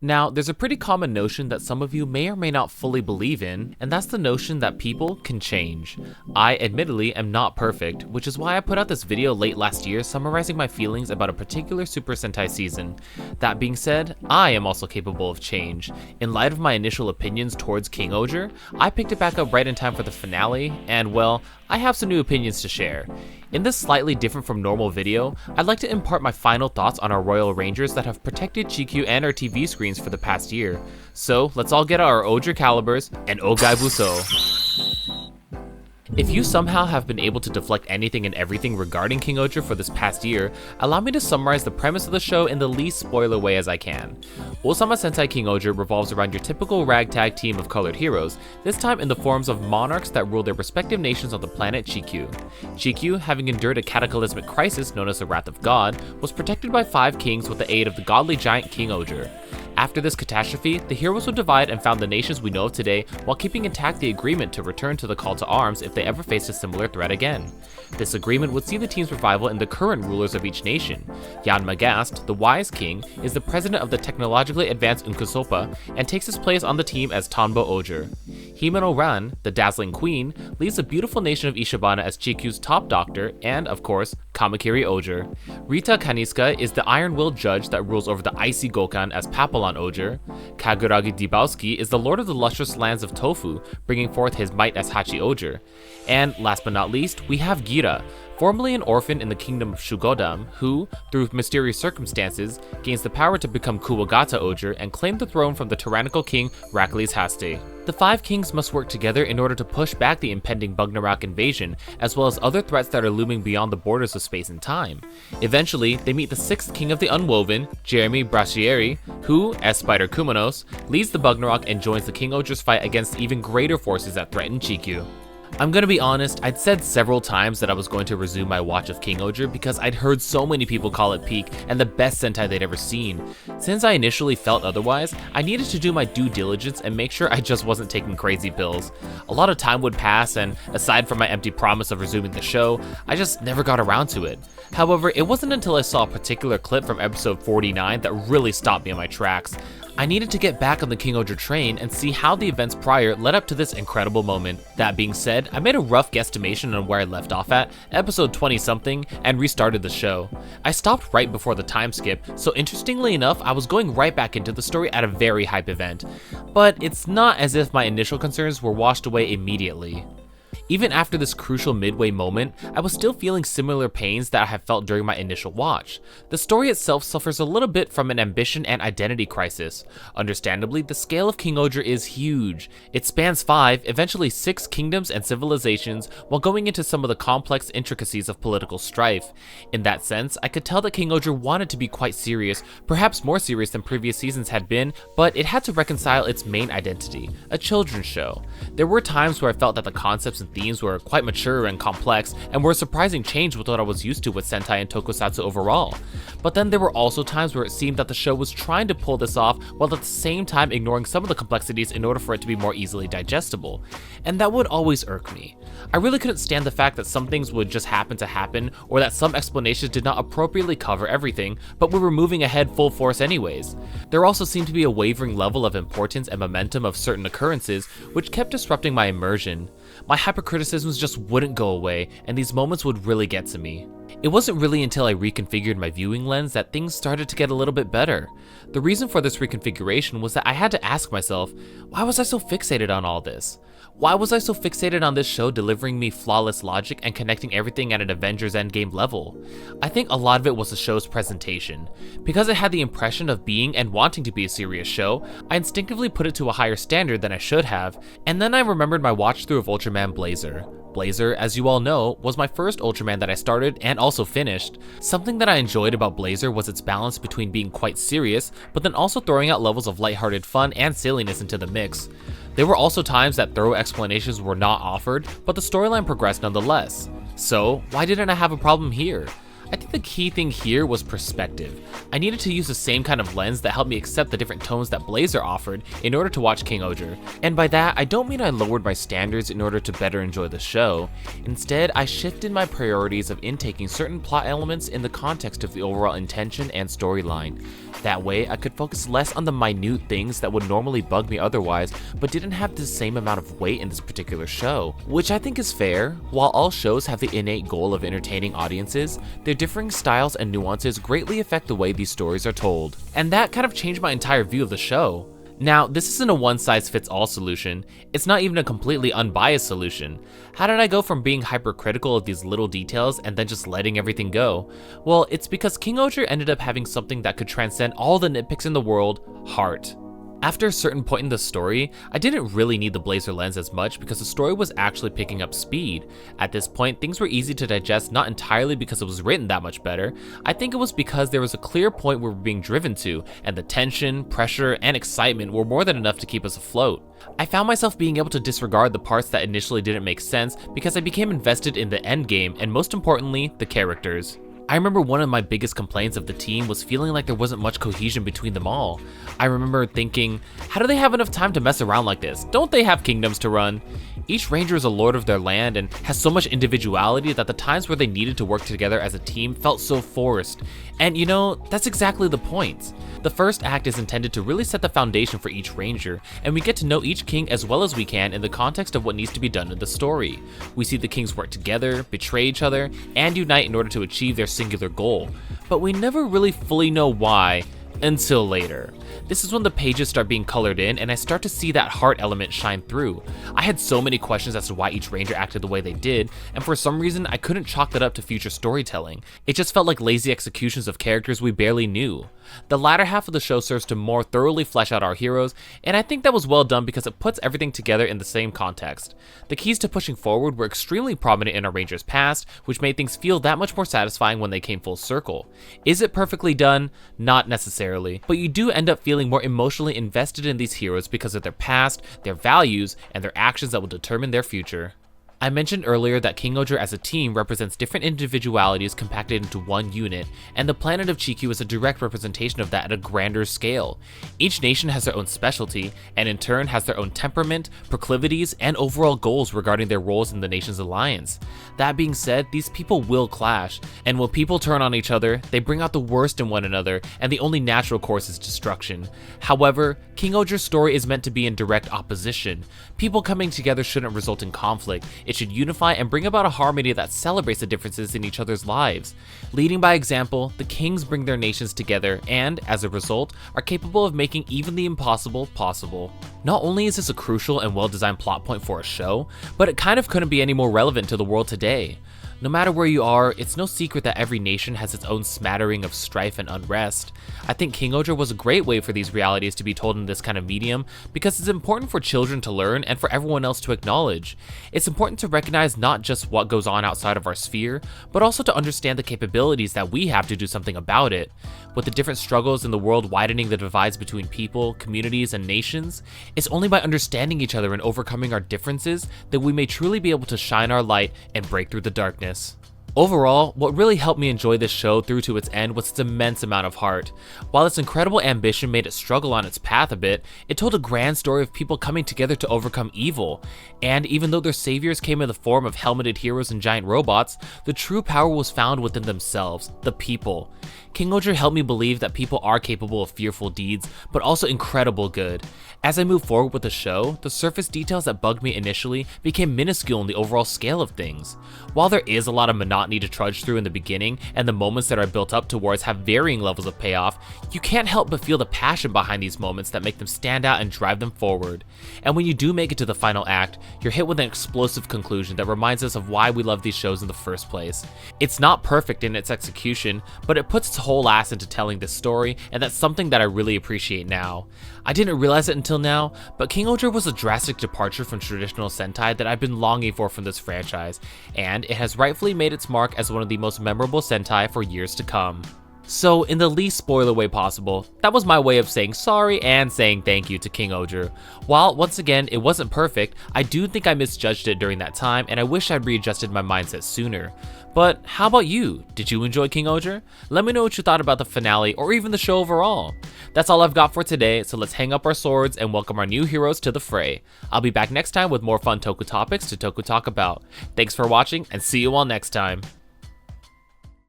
Now, there's a pretty common notion that some of you may or may not fully believe in, and that's the notion that people can change. I admittedly am not perfect, which is why I put out this video late last year summarizing my feelings about a particular Super Sentai season. That being said, I am also capable of change. In light of my initial opinions towards King-Ohger, I picked it back up right in time for the finale, and well, I have some new opinions to share. In this slightly different from normal video, I'd like to impart my final thoughts on our Royal Rangers that have protected GQ and our TV screens for the past year. So let's all get our Ohger calibers and Ogai Buso. If you somehow have been able to deflect anything and everything regarding King-Ohger for this past year, allow me to summarize the premise of the show in the least spoiler way as I can. Ohsama Sentai King-Ohger revolves around your typical ragtag team of colored heroes, this time in the forms of monarchs that rule their respective nations on the planet GQ. GQ, having endured a cataclysmic crisis known as the Wrath of God, was protected by 5 kings with the aid of the godly giant King-Ohger. After this catastrophe, the heroes would divide and found the nations we know of today while keeping intact the agreement to return to the call to arms if they ever faced a similar threat again. This agreement would see the team's revival in the current rulers of each nation. Jan Magast, the Wise King, is the president of the technologically advanced Unkusopa and takes his place on the team as Tonbo Ohger. Himeno Ran, the dazzling queen, leads the beautiful nation of Ishibana as GQ's top doctor and, of course, Kamakiri Ohger. Rita Kaniska is the iron-willed judge that rules over the icy Gokan as Papillon Ohger. Kaguragi Dibowski is the lord of the lustrous lands of Tofu, bringing forth his might as Hachi Ohger. And last but not least, we have Gira, formerly an orphan in the kingdom of Shugodam, who, through mysterious circumstances, gains the power to become Kuwagata Ohger and claim the throne from the tyrannical king Rakles Haste. The 5 kings must work together in order to push back the impending Bugnarok invasion, as well as other threats that are looming beyond the borders of space and time. Eventually, they meet the 6th king of the Unwoven, Jeremy Brashieri, who, as Spider Kumanos, leads the Bugnarok and joins the King-Ohger's fight against even greater forces that threaten GQ. I'm gonna be honest, I'd said several times that I was going to resume my watch of King-Ohger because I'd heard so many people call it peak and the best Sentai they'd ever seen. Since I initially felt otherwise, I needed to do my due diligence and make sure I just wasn't taking crazy pills. A lot of time would pass, and aside from my empty promise of resuming the show, I just never got around to it. However, it wasn't until I saw a particular clip from episode 49 that really stopped me in my tracks. I needed to get back on the King-Ohger train and see how the events prior led up to this incredible moment. That being said, I made a rough guesstimation on where I left off at, episode 20-something, and restarted the show. I stopped right before the time skip, so interestingly enough, I was going right back into the story at a very hype event. But it's not as if my initial concerns were washed away immediately. Even after this crucial midway moment, I was still feeling similar pains that I had felt during my initial watch. The story itself suffers a little bit from an ambition and identity crisis. Understandably, the scale of King-Ohger is huge. It spans 5, eventually 6 kingdoms and civilizations, while going into some of the complex intricacies of political strife. In that sense, I could tell that King-Ohger wanted to be quite serious, perhaps more serious than previous seasons had been, but it had to reconcile its main identity, a children's show. There were times where I felt that the concepts and themes were quite mature and complex, and were a surprising change with what I was used to with Sentai and Tokusatsu overall. But then there were also times where it seemed that the show was trying to pull this off while at the same time ignoring some of the complexities in order for it to be more easily digestible. And that would always irk me. I really couldn't stand the fact that some things would just happen to happen, or that some explanations did not appropriately cover everything, but we were moving ahead full force anyways. There also seemed to be a wavering level of importance and momentum of certain occurrences, which kept disrupting my immersion. My hypercriticisms just wouldn't go away, and these moments would really get to me. It wasn't really until I reconfigured my viewing lens that things started to get a little bit better. The reason for this reconfiguration was that I had to ask myself, why was I so fixated on all this? Why was I so fixated on this show delivering me flawless logic and connecting everything at an Avengers Endgame level? I think a lot of it was the show's presentation. Because it had the impression of being and wanting to be a serious show, I instinctively put it to a higher standard than I should have, and then I remembered my watch through of Ultraman Blazer. Blazer, as you all know, was my first Ultraman that I started and also finished. Something that I enjoyed about Blazer was its balance between being quite serious, but then also throwing out levels of lighthearted fun and silliness into the mix. There were also times that thorough explanations were not offered, but the storyline progressed nonetheless. So, why didn't I have a problem here? I think the key thing here was perspective. I needed to use the same kind of lens that helped me accept the different tones that Blazer offered in order to watch King-Ohger. And by that, I don't mean I lowered my standards in order to better enjoy the show. Instead, I shifted my priorities of intaking certain plot elements in the context of the overall intention and storyline. That way, I could focus less on the minute things that would normally bug me otherwise, but didn't have the same amount of weight in this particular show. Which I think is fair. While all shows have the innate goal of entertaining audiences, their differing styles and nuances greatly affect the way these stories are told. And that kind of changed my entire view of the show. Now, this isn't a one-size-fits-all solution. It's not even a completely unbiased solution. How did I go from being hypercritical of these little details and then just letting everything go? Well, it's because King-Ohger ended up having something that could transcend all the nitpicks in the world: heart. After a certain point in the story, I didn't really need the Blazer lens as much because the story was actually picking up speed. At this point, things were easy to digest, not entirely because it was written that much better. I think it was because there was a clear point we were being driven to, and the tension, pressure, and excitement were more than enough to keep us afloat. I found myself being able to disregard the parts that initially didn't make sense because I became invested in the endgame and, most importantly, the characters. I remember one of my biggest complaints of the team was feeling like there wasn't much cohesion between them all. I remember thinking, how do they have enough time to mess around like this? Don't they have kingdoms to run? Each ranger is a lord of their land and has so much individuality that the times where they needed to work together as a team felt so forced. And you know, that's exactly the point. The first act is intended to really set the foundation for each ranger, and we get to know each king as well as we can in the context of what needs to be done in the story. We see the kings work together, betray each other, and unite in order to achieve their singular goal, but we never really fully know why until later. This is when the pages start being colored in and I start to see that heart element shine through. I had so many questions as to why each ranger acted the way they did, and for some reason I couldn't chalk that up to future storytelling. It just felt like lazy executions of characters we barely knew. The latter half of the show serves to more thoroughly flesh out our heroes, and I think that was well done because it puts everything together in the same context. The keys to pushing forward were extremely prominent in our rangers' past, which made things feel that much more satisfying when they came full circle. Is it perfectly done? Not necessarily, but you do end up feeling more emotionally invested in these heroes because of their past, their values, and their actions that will determine their future. I mentioned earlier that King-Ohger as a team represents different individualities compacted into one unit, and the planet of Chikyu is a direct representation of that at a grander scale. Each nation has their own specialty, and in turn has their own temperament, proclivities, and overall goals regarding their roles in the nation's alliance. That being said, these people will clash, and when people turn on each other, they bring out the worst in one another, and the only natural course is destruction. However, King-Ohger's story is meant to be in direct opposition. People coming together shouldn't result in conflict. It should unify and bring about a harmony that celebrates the differences in each other's lives. Leading by example, the kings bring their nations together and, as a result, are capable of making even the impossible possible. Not only is this a crucial and well-designed plot point for a show, but it kind of couldn't be any more relevant to the world today. No matter where you are, it's no secret that every nation has its own smattering of strife and unrest. I think King-Ohger was a great way for these realities to be told in this kind of medium because it's important for children to learn and for everyone else to acknowledge. It's important to recognize not just what goes on outside of our sphere, but also to understand the capabilities that we have to do something about it. With the different struggles in the world widening the divides between people, communities, and nations, it's only by understanding each other and overcoming our differences that we may truly be able to shine our light and break through the darkness. Overall, what really helped me enjoy this show through to its end was its immense amount of heart. While its incredible ambition made it struggle on its path a bit, it told a grand story of people coming together to overcome evil. And even though their saviors came in the form of helmeted heroes and giant robots, the true power was found within themselves, the people. King-Ohger helped me believe that people are capable of fearful deeds, but also incredible good. As I moved forward with the show, the surface details that bugged me initially became minuscule in the overall scale of things. While there is a lot of monotony to trudge through in the beginning, and the moments that are built up towards have varying levels of payoff, you can't help but feel the passion behind these moments that make them stand out and drive them forward. And when you do make it to the final act, you're hit with an explosive conclusion that reminds us of why we love these shows in the first place. It's not perfect in its execution, but it puts its whole ass into telling this story, and that's something that I really appreciate now. I didn't realize it until now, but King-Ohger was a drastic departure from traditional Sentai that I've been longing for from this franchise, and it has rightfully made its mark as one of the most memorable Sentai for years to come. So in the least spoiler way possible, that was my way of saying sorry and saying thank you to King-Ohger. While once again it wasn't perfect, I do think I misjudged it during that time and I wish I'd readjusted my mindset sooner. But how about you? Did you enjoy King-Ohger? Let me know what you thought about the finale or even the show overall. That's all I've got for today, so let's hang up our swords and welcome our new heroes to the fray. I'll be back next time with more fun Toku topics to Toku talk about. Thanks for watching and see you all next time.